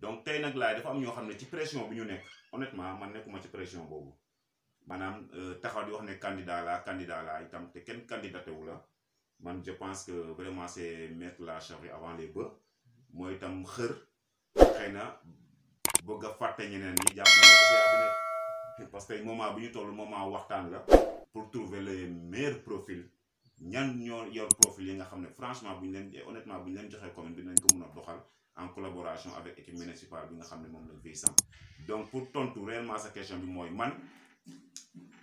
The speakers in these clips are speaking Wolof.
donc tey nag laay dafa am ñoo xam ne ci pression bi ñu nekk honnêtement man nekkuma ci pression boobu maanaam taxaw di wax ne candidat la itam te kenn candidaté wu la man je pense que vraiment c'est mettre la charrue avant les bœufs mooy itam xër xëy na bëgg a fàtte ñeneen ñi jàpp na ko yaa fi nekk parce que moment bi ñu toll moment waxtaan la pour trouver les meilleurs profils ñan ñoo yor profil yi nga xam ne franchement bu ñu leen honnêtement bu ñu leen joxee commune bi dinañ ko mun a doxal en collaboration avec équipe municipale bi nga xam ne moom lañ fiy samp donc pour tontu réellement sa question bi mooy man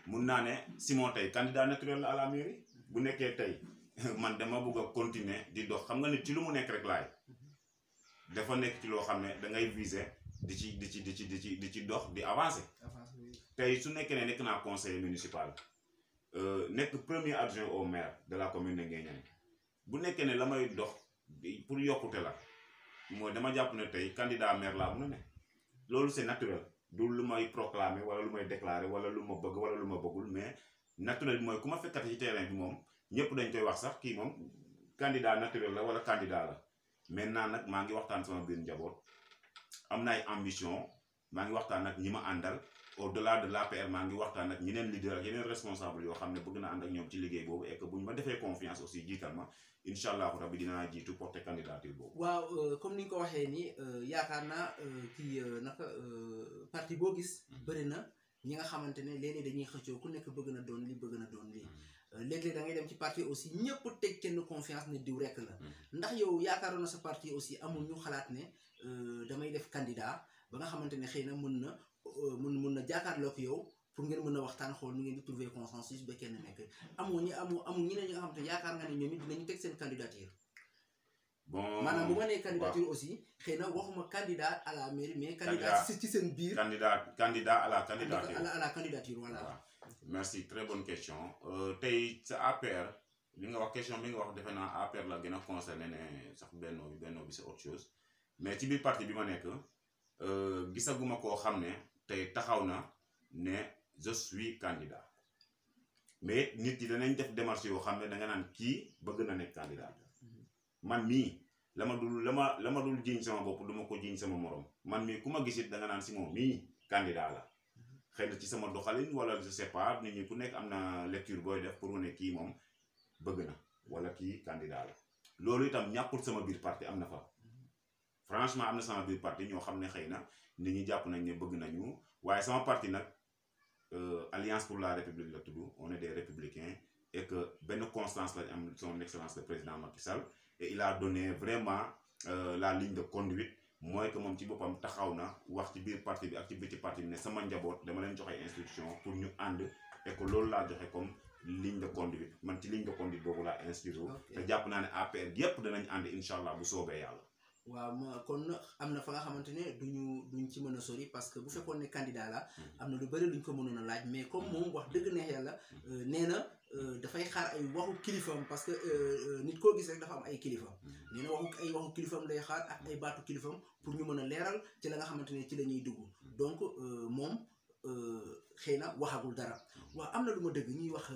mun naa ne Simon tey candidat naturel la à la mairie bu nekkee tey man dama bëgg a continuer di dox xam nga nit ci lu mu nekk rek laay dafa nekk ci loo xam ne da ngay viser di ci dox di avancer tey su nekkee ne nekk naa conseiller municipal nekk premier adjoint au maire de la commune de Nguéniène bu nekkee ne la may dox pour yokkute la mooy dama jàpp ne tey candidat maire laa mun a ne loolu c'est naturel du lu may proclamer wala lu may déclarer wala lu ma bëgg wala lu ma bëggul mais naturel bi mooy ku ma fekkate ci terrain bi moom ñëpp dañ koy wax sax kii moom candidat naturel la wala candidat la maintenant nag maa ngi waxtaan sama biir njaboot am na ay ambition maa ngi waxtaan ak ñi ma àndal au delà de l'APR maa ngi waxtaan ak ñeneen leader ak yeneen responsable yoo xam ne bëgg na ànd ak ñoom ci liggéey boobu et que buñ ma defee confiance aussi jiital ma incha allahu rabbi dinaa jiitu porter candidature boobu. waaw comme ni nga ko waxee ni yaakaar naa kii naka parti boo gis bëri na ñi nga xamante ne léeg-léeg dañuy xëccoo ku nekk bëgg na doon li bëgg na doon lii léeg-léeg da ngay dem ci parti aussi ñëpp teg kenn confiance ne diw rekk la ndax yow yaakaaroon na sa parti aussi amul ñu xalaat ne damay def candidat ba nga xamante ne xëy na mun na jàkkaarloo ak yow pour ngeen mën a waxtaan xool nu ngeen di trouver consensus ba kenn nekk amul ñeneen ñi nga xamante ne yaakaar nga ne ñoom it dinañu teg seen candidature. bon maanaam bu ma nee candidature aussi xëy na waxuma candidat à la mairie mais candidat ci seen biir. candidat à la candidature à la candidature voilà. merci très bonne question tey sa APR li nga wax question bi nga wax defe naa APR la gën a concerné ne sax benno bi c'est autre chose mais ci biir parti bi ma nekk gisaguma koo xam ne tey taxaw na ne je suis candidat mais nit ñi danañ def démarche yoo xam ne da nga naan kii bëgg na nekk candidat man mii la ma dul jiiñ sama bopp du ma ko jiiñ sama morom man mii ku ma gisit da nga naan Simon mii candidat la xëy na ci sama doxalin wala je sais pas nit ñi ku nekk am na lecture booy def pour mu ne kii moom bëgg na wala kii candidat la loolu itam ñàkkul sama biir parti am na fa franchement am na sama biir parti ñoo xam ne xëy na nit ñi jàpp nañ ne bëgg nañu waaye sama parti nag Alliance pour la République la tudd on est des républicains et que benn constance lañ am son excellence le président Macky Sall et il a donné vraiment la ligne de conduite mooy que moom ci boppam taxaw na wax ci biir parti bi ak ci biti parti bi ne sama njaboot dama leen joxe instruction pour ñu ànd et que loolu laa joxe comme ligne de conduite man ci ligne de conduite boobu laa inspiré te jàpp naa ne APR yépp danañ ànd incha allah bu soobee yàlla. waaw kon am na fa nga xamante ne duñ ci mën a sori parce que bu fekkoon ne candidat la am na lu bëri luñ ko mënoon a laaj mais comme moom wax dëgg neex yàlla nee na dafay xaar ay waxu kilifam parce que nit koo gis rek dafa am ay kilifam nee na waxu kilifam lay xaar ak ay baatu kilifam pour ñu mën a leeral ci la nga xamante ne ci la ñuy dugg donc moom xëy na waxagul dara waaw am na lu ma dëgg ñuy wax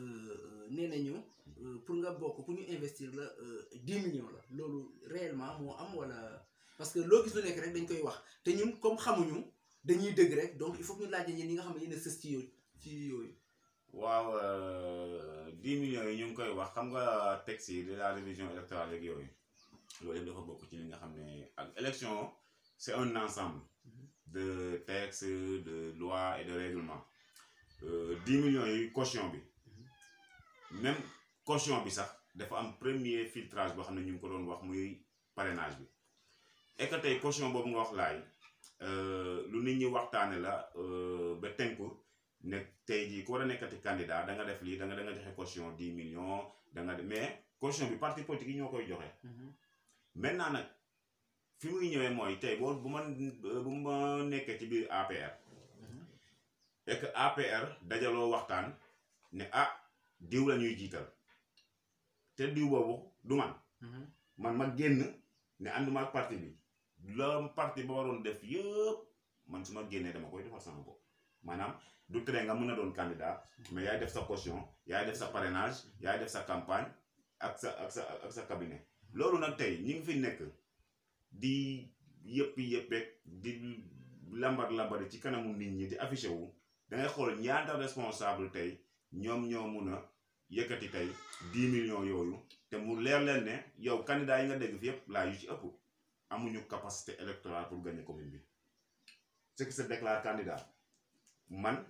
nee nañu pour nga bokk pour ñu investir la 10 millions la loolu réellement moo am wala parce que loo gis lu nekk rek dañ koy wax te ñun comme xamuñu dañuy dëgg rek donc il faut que ñu laajte yéen ñi nga xam ne yéen a sës ci yooyu. waaw 10 millions yi ñu ngi koy wax xam nga texte yi de la révision électorale ak yooyu loolu yëpp dafa bokk ci li nga xam ne ak élection c'est un ensemble de textes de lois et de règlements 10 millions yi caution bi même caution bi sax dafa am premier filtrage boo xam ne ñu ngi ko doon wax muy parrainage bi et que tey caution boobu nga wax laay lu nit ñi waxtaane la ba tënku ne tey jii ku war a nekkati candidat da nga def lii da nga joxe caution 10 millions da nga mais caution bi parti politique yi ñoo koy joxe. maintenant nag fi muy ñëwee mooy tey bu ma nekkee ci biir APR et que APR dajaloo waxtaan ne diw la ñuy jiital te diw boobu du man ma génn ne ànduma ak parti bi la parti ba waroon def yëpp man su ma génnee dama koy defar sama bopp maanaam du tere nga mën a doon candidat mais yaay def sa caution yaay def sa parrainage yaay def sa campagne ak sa cabinet loolu nag tey ñi ngi fi nekk di yëpp di lambar ci kanamu nit ñi di affiché wu da ngay xool ñaata responsable tey ñoom ñoo mun a yëkkati tey 10 millions yooyu te mu leer leen ne yow candidat yi nga dégg fi yëpp laa yu ci ëpp amuñu capacité électorale pour gagner commune bi ce qui se déclare candidat man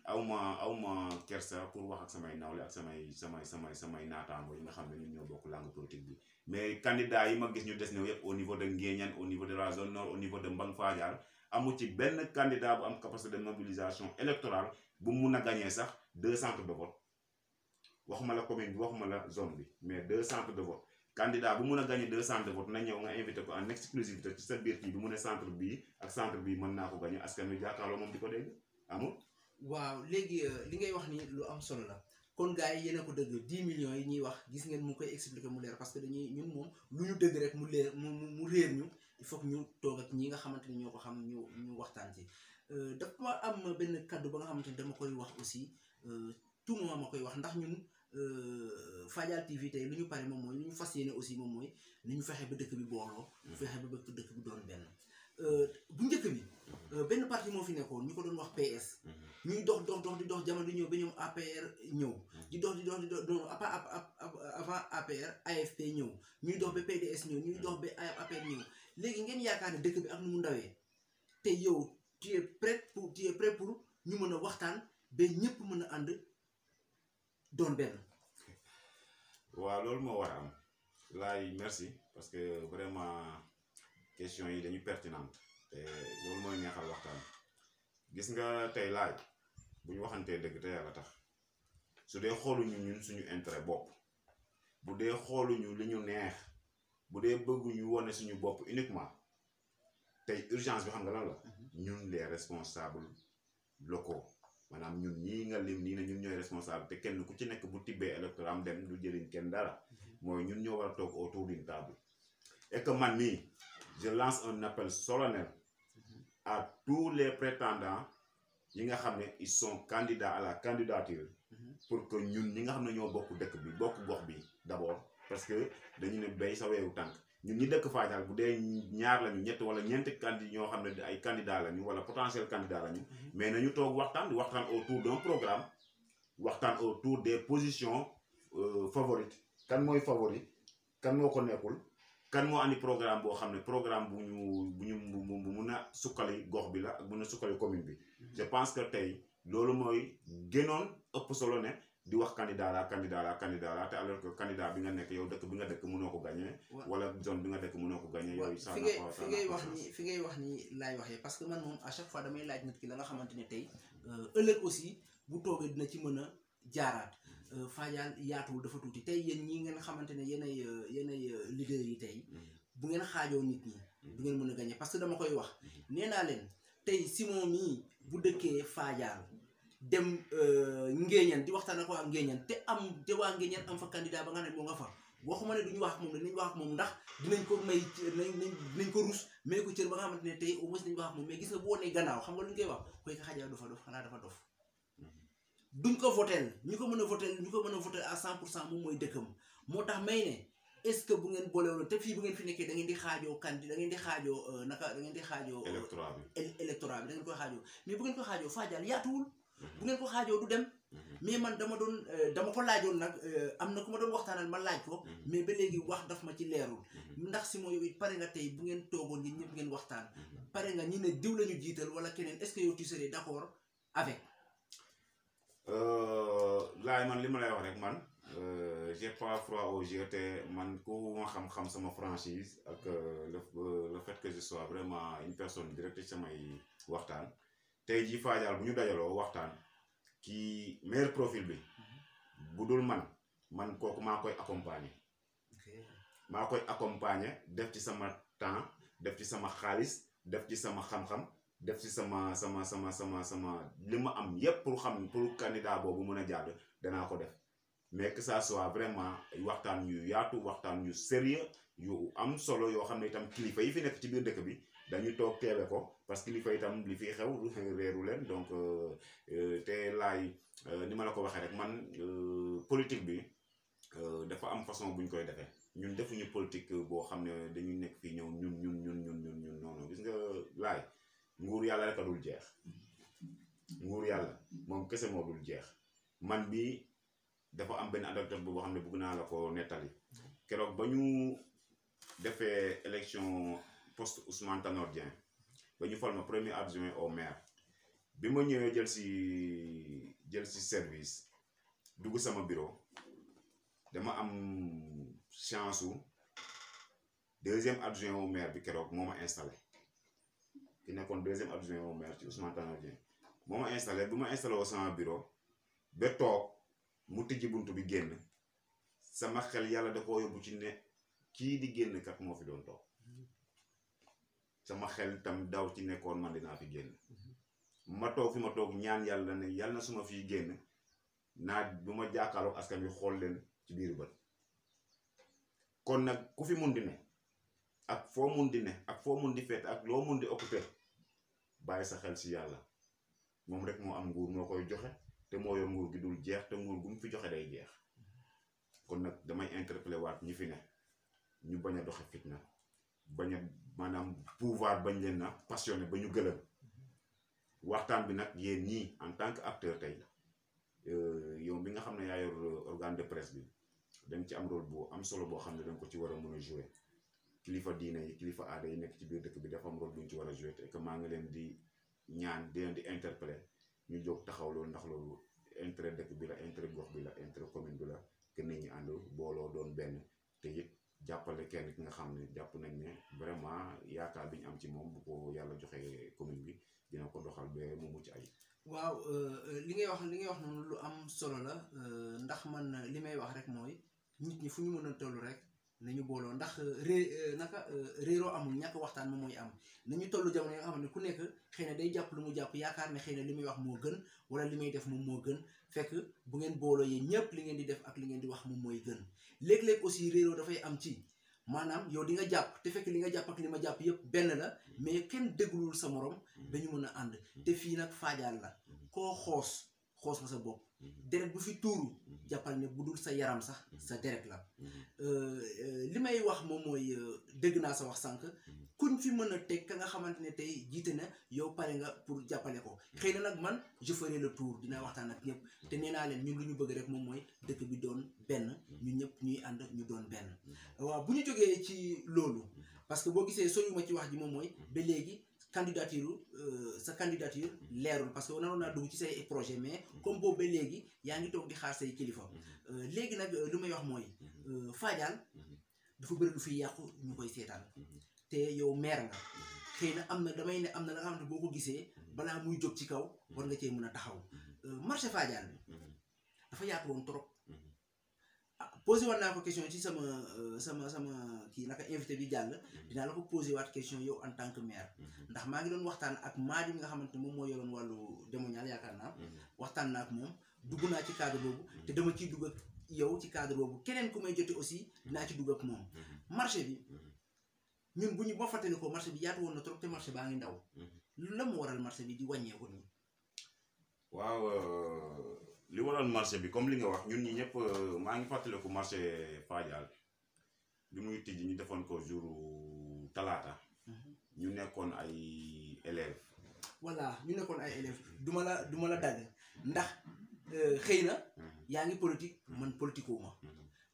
awma kersa pour wax ak samay nawle ak samay naataango yi nga xam ne ñun ñoo bokk langue politique bi mais candidat yi ma gis ñu des ne yëpp au niveau de Nguéniène au niveau de la zone nord au niveau de Mbang Fadial amu ci benn candidat bu am capacité de mobilisation électorale bu mun a gagner sax 2 centres de vote waxuma la commune bi waxuma la zone bi mais 2 centres de vote candidat bu mun a gagner 2 centres de vote na ñëw nga invité ko en exclusivité ci sa biir kii bi mu ne centre bii ak centre bii mën naa ko gagner askan wi jàkkaarloo moom di ko dégg amul. waaw léegi li ngay wax ni lu am solo la kon gars yi yéen a ko dëgg 10 millions yi ñuy wax gis ngeen mu koy expliquer mu leer parce que dañuy ñun moom lu ñu dëgg rek mu leer mu réer ñu il faut que ñu toog ak ñi nga xamante ni ñoo ko xam ñu waxtaan ci dafa am benn kaddu ba nga xamante ni dama koy wax aussi tout moment ma koy wax ndax ñun Fadial TV tey lu ñu pare moom mooy lu ñu fas yéene aussi moom mooy ni ñu fexe ba dëkk bi booloo fexe ba dëkk bi doon benn bu njëkk bi benn parti moo fi nekkoon ñu ko doon wax PS ñuy dox di dox jamono di ñëw ba ñoom APR ñëw di dox non avant APR AFP ñëw ñuy dox ba PDS ñëw ñuy dox ba APR ñëw léegi ngeen yaakaar ne dëkk bi ak nu mu ndawee te yow tu es prêt pour ñu mën a waxtaan ba ñëpp mën a ànd doon benn. waaw loolu moo war a am laay merci parce que vraiment question yi dañu pertinente te loolu mooy neexal waxtaan gis nga tey laaj bu ñu waxantee dëgg te yàlla tax su dee xooluñu ñun suñu intérêt bopp bu dee xooluñu li ñu neex bu dee bëgguñu wone suñu bopp uniquement tey urgence bi xam nga lan la ñun les responsables locaux maanaam ñun ñii nga lim nii ne ñun ñooy responsable te kenn ku ci nekk bu tibbee électorat am dem du jëriñ kenn dara mooy ñun ñoo war a toog autour d'une table et que man mii je lance un appel solennel à tous les prétendants yi nga xam ne ils sont candidats à la candidature pour que ñun ñi nga xam ne ñoo bokk dëkk bi bokk gox bi d'abord parce que dañu ne béy sa weewu tànk ñun ñi dëkk Fadial bu dee ñaar lañu ñett wala ñeenti candidats ñoo xam ne ay candidats lañu wala potentiel candidat lañu mais nañu toog waxtaan autour d'un programme waxtaan autour des positions favorites kan mooy favori kan moo ko nekkul kan moo andi programme boo xam ne programme bu ñu mun a sukkali gox bi la ak mun a sukkali commune bi je pense que tey loolu mooy gënoon ëpp solo ne di wax candidat la te alors que candidat bi nga nekk yow dëkk bi nga dëkk mënoo ko gagné wala zone bi nga dëkk mënoo ko gagné yooyu fi ngay wax ni laay waxee parce que man moom à chaque fois damay laaj nit ki la nga xamante ne tey ëllëg aussi bu toogee dina ci mën a jaaraat Fadial yaatuwul dafa tuuti tey yéen ñi ngeen xamante ne yéenay leader yi tey bu ngeen xaajoo nit ñi du ngeen mën a gagné parce que dama koy wax nee naa leen tey Simon mii bu dëkkee Fadial dem Nguéniène di waxtaan ak waa Nguéniène te waa Nguéniène am fa candidat ba nga ne moo nga fa waxuma ne duñu wax ak moom dinañ wax ak moom ndax dinañ ko may dinañ ko rus may ko cër ba nga xamante ne tey au moins dinañ wax ak moom mais gis nga bu wonee gannaaw xam nga lu ñu koy wax koy ka xajaa dafa dof xanaa dafa dof duñ ko votel ñu ko mën a votel à 100% moom mooy dëkkam moo tax may ne est-ce que bu ngeen boolewul te fii bu ngeen fi nekkee da ngeen di xaajoo candidat da ngeen di xaajoo électorat bi da ngeen koy xaajoo mais bu ngeen ko xaajoo Fadial yaatuwul bu ngeen ko xaajoo du dem mais man dama ko laajoon nag am na ku ma doon waxtaanal ma laaj ko mais ba léegi wax daf ma ci leerul ndax si mooy yow it pare nga tey bu ngeen toogoon ñi ñëpp ngeen waxtaan pare nga ñi ne diw la ñu jiital wala keneen est-ce que yow tu serais d'accord avec laay man li ma lay wax rek man j'ai pas froid aux yeux te man ku ma xam-xam sama franchise ak le fait que je sois vraiment une personne directe ci samay waxtaan tey jii Fadial bu ñu dajaloo waxtaan kii meilleur profil bi bu dul man kooku maa koy accompagner def ci sama temps def ci sama xaalis def ci sama xam-xam def ci sama li ma am yépp pour candidat boobu mën a jàll danaa ko def mais que ça soit vraiment waxtaan yu yaatu waxtaan yu sérieux yu am solo yoo xam ne itam kilifa yi fi nekk ci biir dëkk bi dañuy toog teewe ko parce que kilifa itam li fi xew réeru leen donc te laay ni ma la ko waxee rek man politique bi dafa am façon bu ñu koy defee ñun defuñu politique boo xam ne dañuy nekk fii ñëw ñun non gis nga laay nguur yàlla rek a dul jeex nguur yàlla moom kese moo dul jeex man bi dafa am benn anecdote boo xam ne bëgg naa la ko nettali keroog ba ñu defee élection poste Ousmane Tanor Dieng ba ñu fal ma premier adjoint au maire bi ma ñëwee jël si service dugg sama bureau dama am chance su deuxième adjoint au maire bi keroog moo ma installé ki nekkoon deuxième adjoint au maire ci Ousmane Tanor Dieng moo ma installé bu ma installé woo sama bureau ba toog mu tijji buntu bi génn sama xel yàlla da koo yóbbu ci ne kii di génn kat moo fi doon toog sama xel tam daw ci nekkoon man dinaa fi génn ma toog fi ma toog ñaan yàlla ne yàlla na suma fiy génn naa bu ma jàkkaarloo askan wi xool leen ci biir bët kon nag ku fi mun di ne ak foo mun di ne ak foo mun di feet ak loo mun di occupé bàyyi sa xel si yàlla moom rek moo am nguur moo koy joxe te moo yor nguur gi dul jeex te nguur gu mu fi joxe day jeex kon nag damay interpellé waat ñi fi ne ñu bañ a doxe fitna bañ a maanaam pouvoir bañ leen na passionné ba ñu gëlëm waxtaan bi nag yéen ñii en tant que acteur tey yow bi nga xam ne yaa yor organe de presse bi dañ ci am rôle bu am solo boo xam ne dañ ko ci war a mën a jouer kilifa diine yi kilifa aada yi nekk ci biir dëkk bi dafa am rôle bu ñu ci war a jouer te que maa ngi leen di ñaan di leen di interpeller ñu jóg taxaw loolu ndax loolu intérêt dëkk bi la intérêt gox bi la intérêt commune bi la que nit ñi ànd booloo doon benn te it jàppale kenn ki nga xam ne jàpp nañ ne vraiment yaakaar bi ñu am ci moom bu ko yàlla joxee commune bi dina ko doxal ba mu mucc ay waaw li ngay wax noonu lu am solo la ndax man li may wax rek mooy nit ñi fu ñu mën a toll rek nañu booloo ndax réeroo amul ñàkk waxtaan moom mooy am nañu toll jamono yi nga xam ne ku nekk xëy na day jàpp lu mu jàpp yaakaar ne xëy na li muy wax moo gën wala li may def moom moo gën fekk bu ngeen booloo yéen ñëpp li ngeen di def ak li ngeen di wax moom mooy gën léeg-léeg aussi réeroo dafay am ci maanaam yow di nga jàpp te fekk li nga jàpp ak li ma jàpp yëpp benn la mais kenn déglul sa morom ba ñu mën a ànd te fii nag faajaal la koo xoos nga sa bopp deret bu fi tuuru jàppal ne bu dul sa yaram sax sa deret la li may wax moom mooy dégg naa sa wax sànq kuñ fi mën a teg ka nga xamante ne tey jiite na yow pare nga pour jàppale ko xëy na nag man je ferai le tour dinaa waxtaan ak ñëpp te nee naa leen ñun lu ñu bëgg rek moom mooy dëkk bi doon benn ñun ñëpp ñuy ànd ñu doon benn waaw bu ñu jógee ci loolu parce que boo gisee soñu ma ci wax ji moom mooy ba léegi sa candidature leerul parce que naroon naa dugg ci say projet mais comme boobu ba léegi yaa ngi toog di xaar say kilifa léegi nag lu may wax mooy Fadial dafa bëri lu fi yàqu ñu koy seetaan te yow maire nga xëy na am na damay ne am na la nga xam ne boo ko gisee balaa muy jóg ci kaw war nga cee mën a taxaw marché Fadial bi dafa yaatu woon trop posé waat naa ko question ci sama kii naka invité bi jàll dinaa la ko posé waat question yow en tant que maire ndax maa ngi doon waxtaan ak Madi mi nga xamante ne moom moo yoroon wàllu démonial yaakaar naa waxtaan naa ak moom dugg naa ci cadre boobu te dama ciy dugg ak yow ci cadre boobu keneen ku may jote aussi dinaa ci dugg ak moom marché bi ñun bu ñu boo fàttali ko marché bi yaatu woon na trop te marché baa ngi ndaw la mu waral marché bi di wàññeeku nii waaw li waroon marché bi comme li nga wax ñun ñi ñëpp maa ngi fàttaliku marché Fadial bi muy tijji ñu defoon ko jour talaata ñu nekkoon ay élèves voilà ñu nekkoon ay élèves duma la dagg ndax xëy na yaa ngi politique man politiquewu ma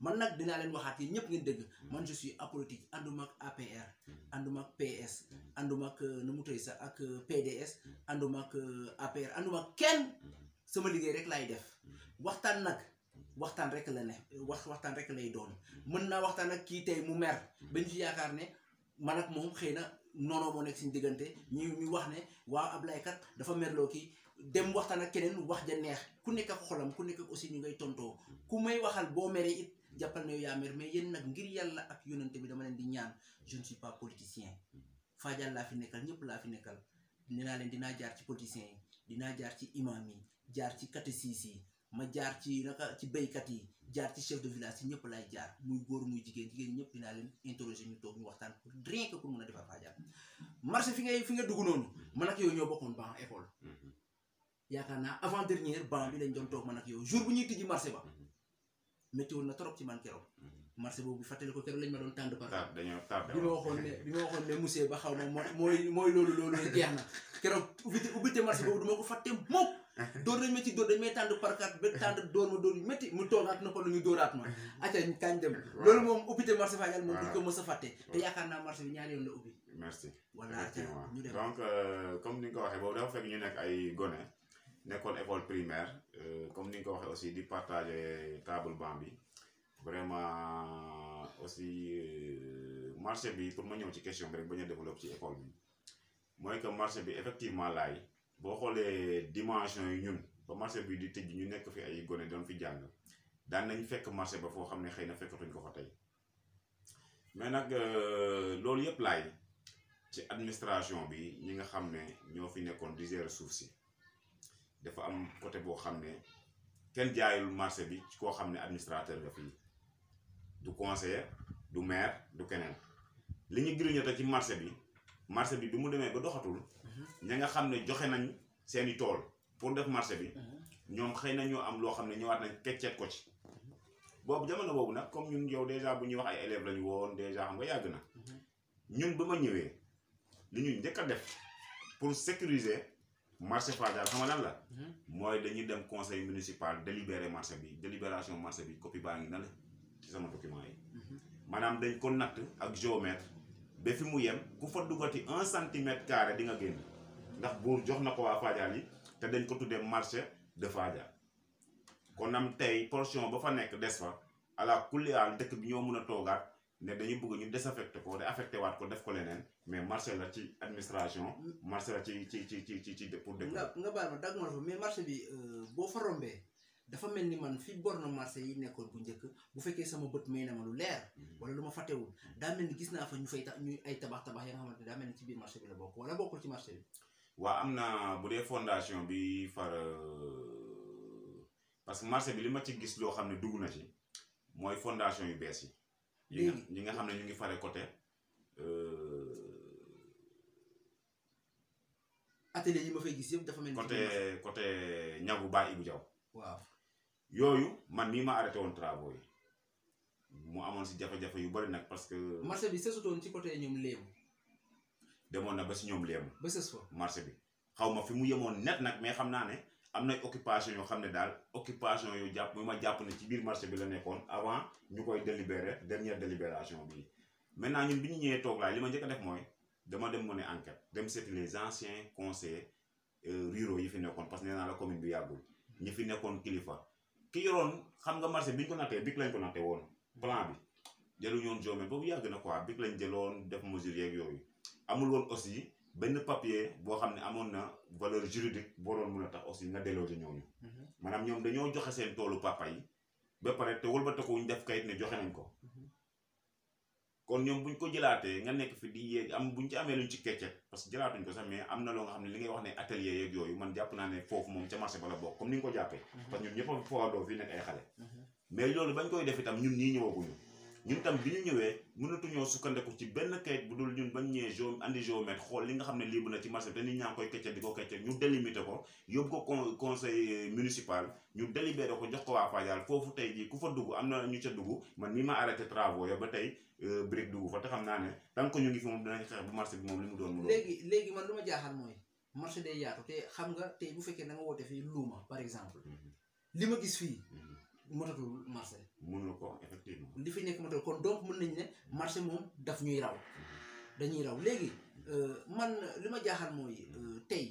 man nag dinaa leen waxaat yi ñëpp ngeen dëgg man je suis apolitique ànduma ak APR ànduma ak PS ànduma ak nu mu tëy sax ak PDS ànduma ak APR ànduma ak kenn sama liggéey rek laay def waxtaan rek la ne waxtaan rek lay doon mën naa waxtaan ak kii tey mu mer bañ ci yaakaar ne man ak moom xëy na noonoo moo nekk suñu diggante ñu wax ne waaw Ablaye kat dafa merloo kii dem waxtaan ak keneen wax ja neex ku nekk ak xolam ku nekk ak aussi ñu ngay tontoo ku may waxal boo meree it jàppal ne yow yaa mer mais yéen nag ngir yàlla ak yonante bi dama leen di ñaan je ne suis pas politicien Fadial laa fi nekkal ñëpp laa fi nekkal nee naa leen dinaa jaar ci politiciens yi dinaa jaar ci imam yi jaar ci catéchiste yi ma jaar ci naka ci béykat yi jaar ci chef de village yi ñëpp laay jaar muy góor muy jigéen ñëpp dinaa leen interroger ñu toog ñu waxtaan pour rien que pour mën a defar Fadial marché fi nga dugg noonu man ak yow ñoo bokkoon banc école yaakaar naa avant dernière banc bi lañ doon toog man ak yow jour bu ñuy tijji marché ba métti woon na trop ci man keroog marché boobu fàttali ko keroog lañ ma doon tànd par dañoo tardé bi ma waxoon ne monsieur ba xaw ma mooy loolu jeex na keroog ubbite marché boobu duma ko fàtte mukk dóor nañ ma ci dóor dañ may tànd par carte ba tànd dóor ma dóor yu métti mu toogaat na ko lu ñu dóoraat ma acca kañ dem loolu moom ubbite marché Fadial moom duñ ko mës a fàtte te yaakaar naa marché bi ñaari yoon la ubbi merci voilà ñu dem donc comme ni nga ko waxee boobu dafa fekk ñu nekk ay gone nekkoon école primaire comme ni nga ko waxee aussi di partager table banc bi vraiment aussi marché bi pour ma ñëw ci question bi rek bañ a développer ci école bi mooy que marché bi effectivement laay boo xoolee dimension yi ñun ba marché bi di tëj ñu nekk fi ay gone doon fi jàng daan nañ fekk marché ba foo xam ne xëy na fekkatuñ ko fa tey mais nag loolu yëpp laay ci administration bi ñi nga xam ne ñoo fi nekkoon di gérer suuf si dafa am côté boo xam ne kenn jaayul marché bi ci koo xam ne administrateur nga fii du conseiller du maire du keneen li ñu grignoté ci marché bi bi mu demee ba doxatul ña nga xam ne joxe nañ seeni tool pour def marché bi ñoom xëy na ñoo am loo xam ne ñëwaat nañ kecceet ko ci boobu jamono boobu nag comme ñun yow déjà bu ñuy wax ay élèves lañu woon déjà xam nga yàgg na ñun ba ma ñëwee li ñu njëkk a def pour sécuriser marché Fadial xam nga lan la mooy dañuy dem conseil municipal délibéré marché bi délibération marché bi copie baa ngi na la ci sama document yi maanaam dañ ko natt ak géomètre ba fi mu yem ku fa duggati 1 centimètre carré di nga génn ndax buur jox na ko waa Fadial yi te dañ ko tuddee marché de Fadial kon am tey portion ba fa nekk des fa ala kulliyaal dëkk bi ñoo mën a toogaat ne dañu bëgg ñu désaffecté ko de affecté waat ko def ko leneen mais marché la ci administration marché la ci pour dëkk nga baal ma dagg ma la fa mais marché bi boo fa rombee dafa mel ni man fi borne marché yi nekkoon bu njëkk bu fekkee sama bët may na ma lu leer wala lu ma fàttewul daa mel ni gis naa fa ñu fay ñu ay tabax ya nga xamante daa mel ni ci biir marché bi la bokk wala bokkul ci marché bi waa am na bu dee fondation bi far parce que marché bi li ma ci gis loo xam ne dugg na ci mooy fondation yu bees yi ñi nga xam ne ñu ngi fare côté atelier yi ma fay gis yëpp dafa mel ni côté ñagu baa Ibou Diaw waaw yooyu man mii ma arrêté woon travaux yi mu amoon si jafe-jafe yu bari nag parce que marché bi sësutoon ci côté ñoom léemu demoon na ba si ñoom léemu ba sës fa marché bi xaw ma fi mu yemoon net nag mais xam naa ne am na occupation yoo xam ne daal occupation yu jàpp mu ma jàpp ne ci biir marché bi la nekkoon avant ñu koy délibéré dernière délibération bi maintenant ñun bi ñu ñëwee toog laay li ma njëkk a def mooy dama dem mu ne enquête dem seeti les anciens conseillers ruraux yi fi nekkoon parce que nee naa la commune bi yàggul ñi fi nekkoon kilifa ki yoroon xam nga marché bi ñu ko nattee bik lañ ko nattee woon plan bi jëluñu woon géomètre boobu yàgg na quoi bik lañ jëloon def mesure yeeg yooyu amul woon aussi benn papier boo xam ne amoon na valeur juridique boo doon mën a tax aussi nga déloger ñooñu maanaam ñoom dañoo joxe seen toolu papa yi ba pare te wëlbatiku ñu def kayit ne joxe nañ ko kon ñoom buñ ko jëlaatee nga nekk fi di yéeg am buñ ci amee luñ ci keccet parce que jëlaatuñ ko sax mais am na loo nga xam ne li ngay wax ne atelier yeeg yooyu man jàpp naa ne foofu moom ca marché ba la bokk comme ni nga ko jàppee parce que ñun ñëpp a fowadoo fii nekk ay xale mais loolu bañ koy def itam ñun ñii ñëwaguñu ñun tam bi ñu ñëwee mënatuñoo sukkandiku ci benn kayit bu dul ñun bañ ñëwee andi géomètre xool li nga xam ne libre na ci marché bi te nit ñaa ngi koy keccet di ko keccet ñu délimité ko yóbbu ko conseil municipal ñu délibéré ko jox ko waa Fadial foofu tey jii ku fa dugg am na ñu ca dugg man mii ma arrêté travaux ya ba tey brique dugg fa te xam naa ne tant que ñu ngi fi moom dinañ xeex bu marché bi moom li mu doon mu léegi man lu ma jaaxal mooy marché day yaatu te xam nga tey bu fekkee da nga woote fii luuma par exemple li ma gis fii motatul marché mënul ko effectivement li fi nekk motatul kon donc mën nañ ne marché moom daf ñuy raw dañuy raw léegi man li ma jaaxal mooy tey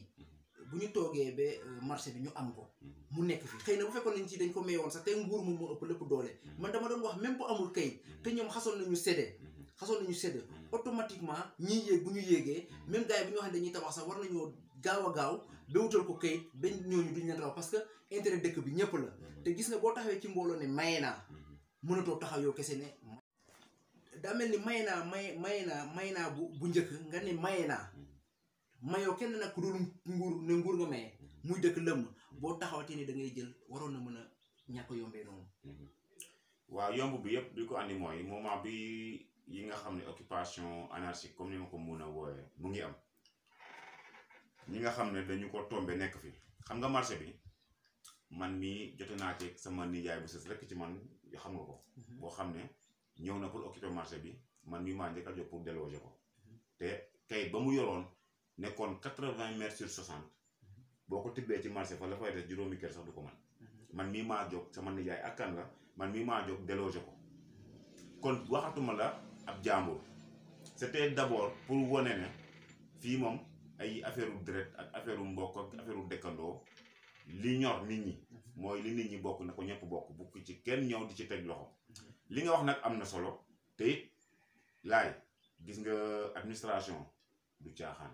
bu ñu toogee ba marché bi ñu am ko mu nekk fi xëy na bu fekkoon nañ ci dañ ko mayoon sax te nguur moom moo ëpp lépp doole man dama doon wax même bu amul kayit te ñoom xasoon nañu séddee automatiquement ñiy yéeg bu ñu yéegee même gars yi bu ñu waxee dañuy tabax sax war nañoo gaaw a gaaw ba wutal ko kayit ba ñooñu duñ leen raw parce que intérêt dëkk bi ñëpp la te gis nga boo taxawee ci mbooloo ne maye naa mënatoo taxaw yow kese ne daa mel ni maye naa bu njëkk nga ne maye naa mayoo kenn nag ku dul nguur nga maye muy dëkk lëmm boo taxawatee ne da ngay jël waroon na mën a ñàkk yombee noonu waaw yomb bi yëpp di ko andi mooy moment bi yi nga xam ne occupation anarchique comme ni ma ko mën a wooyee mu ngi am ñi nga xam ne dañu ko tombé nekk fi xam nga marché bi man mii jote naa ci sama nijaay bu sës rekk ci man xam nga ko boo xam ne ñëw na pour occuper marché bi man mii maa njëkk a jóg pour déloger ko te kayit ba mu yoroon nekkoon 80 mètres sur 60 boo ko tibbee ci marché fa la fay des juróomi kër sax du ko man mii maa jóg sama nijaay ak kan la man mii maa jóg déloger ko kon waxatuma la ab jàmbur c'était d'abord pour wane ne fii moom ay affaire u deret ak affaire u mbokk ak affaire u dëkkandoo li ñor nit ñi mooy li nit ñi bokk na ko ñëpp bokk bukk ci kenn ñëw di ci teg loxo li nga wax nag am na solo te it laay gis nga administration du caaxaan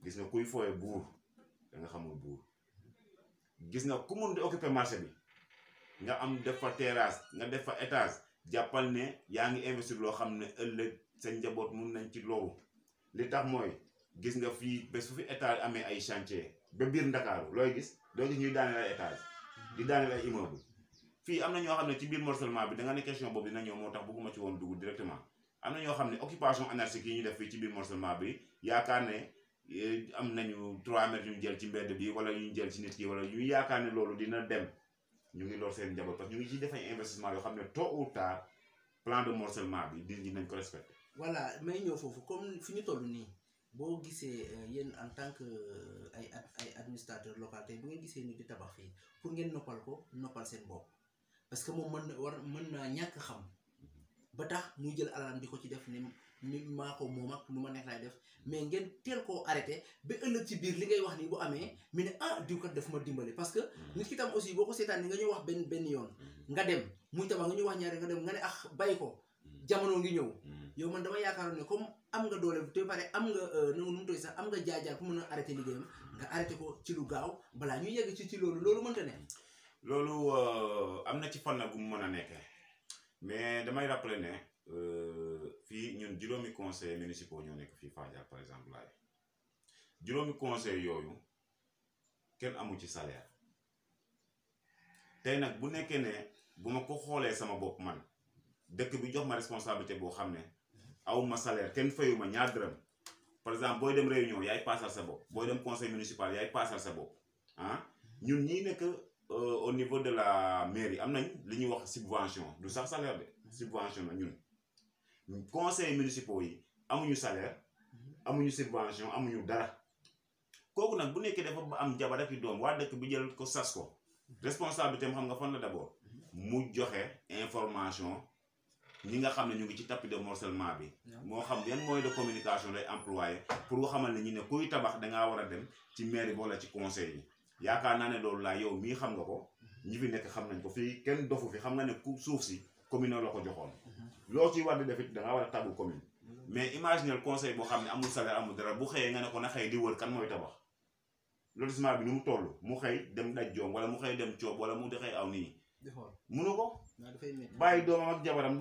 gis nga kuy fooye buur da nga xamul buur gis nga ku mun di occuper marché bi nga am def fa terrasse nga def fa étage jàppal ne yaa ngi investir loo xam ne ëllëg sa njaboot mun nañ ci loru li tax mooy gis nga fii bés fu fi étage amee ay chantier ba biir Ndakaaru looy gis doo gis ñuy daaneel ay étage di daaneel ay immeuble fii am na ñoo xam ne ci biir morcellement bi da nga ne question boobu dina ñëw moo tax bëgguma ci woon dugg directement am na ñoo xam ne occupation anarchique yi ñu def fii ci biir morcellement bi yaakaar ne am nañu 3 mètres yu ñu jël ci mbedd bi wala yu ñu jël ci nit ki wala yu yaakaar ne loolu dina dem ñu ngi lor seen njaboot parce que ñu ngi ciy def ay investissement yoo xam ne tôt ou tard plan de morcellement bi nit ñi nañ ko respecté. voilà may ñëw foofu comme fi ñu toll nii boo gisee yéen en tant que ay administrateur local tey bu ngeen gisee nit di tabax fii pour ngeen noppal ko noppal seen bopp parce que moom mën naa ñàkk xam ba tax muy jël alalam di ko ci def ni maa ko moom ak nu ma neex laay def mais ngeen teel koo arrêté ba ëllëg ci biir li ngay wax nii bu amee mu ne ah diw kat daf ma dimbali parce que nit ki tam aussi boo ko seetaan ni nga ñëw wax benn yoon nga dem muy tabax nga ñëw wax ñaari nga dem nga ne ah bàyyi ko jamono ngi ñëw yow man dama yaakaaroon ne comme am nga doole te pare am nga nu mu toy sax am nga jaar-jaar pour mën a arrêté liggéeyam nga arrêté ko ci lu gaaw balaa ñu yegg ci loolu mënta ne loolu am na ci fànn gu mu mën a nekkee mais damay rappeler ne fii ñun juróomi conseils municipaux ñoo nekk fii Fadial par exemple laay juróomi conseils yooyu kenn amu ci salaire tey nag bu nekkee ne bu ma ko xoolee sama bopp man dëkk bi jox ma responsabilité boo xam ne awuma salaire kenn fayuma ñaar dërëm par exemple booy dem réunion yaay paasal sa bopp booy dem conseil municipal yaay paasal sa bopp ah ñun ñii nekk au niveau de la mairie am nañ li ñuy wax subvention du sax salaire de subvention la ñun conseils municipaux yi amuñu salaire amuñu subvention amuñu dara kooku nag bu nekkee dafa am jabar ak i doom waa dëkk bi jël ko sas ko responsabilité am xam nga fan la d'abord mu joxe information ñi nga xam ne ñu ngi ci tapis de morcellement bi moo xam yan moyen de communication lay employé pour nga xamal ne ñu ne kuy tabax dangaa war a dem ci mairie bi wala ci conseil yi yaakaar naa ne loolu laa yow mii xam nga ko ñi fi nekk xam nañ ko fii kenn dofu fi xam nga ne ku suuf si commune la ko joxoon loo ciy war di def it dangaa war a tàggu commune mais imaginel conseil boo xam ne amul salaire amul dara bu xëyee nga ne ko na xëy di wër kan mooy tabax lotissement bi ni mu toll mu xëy dem daj joom wala mu xëy dem coob wala mu di xëy aw nii munu ko bàyyi doomam ak jabaram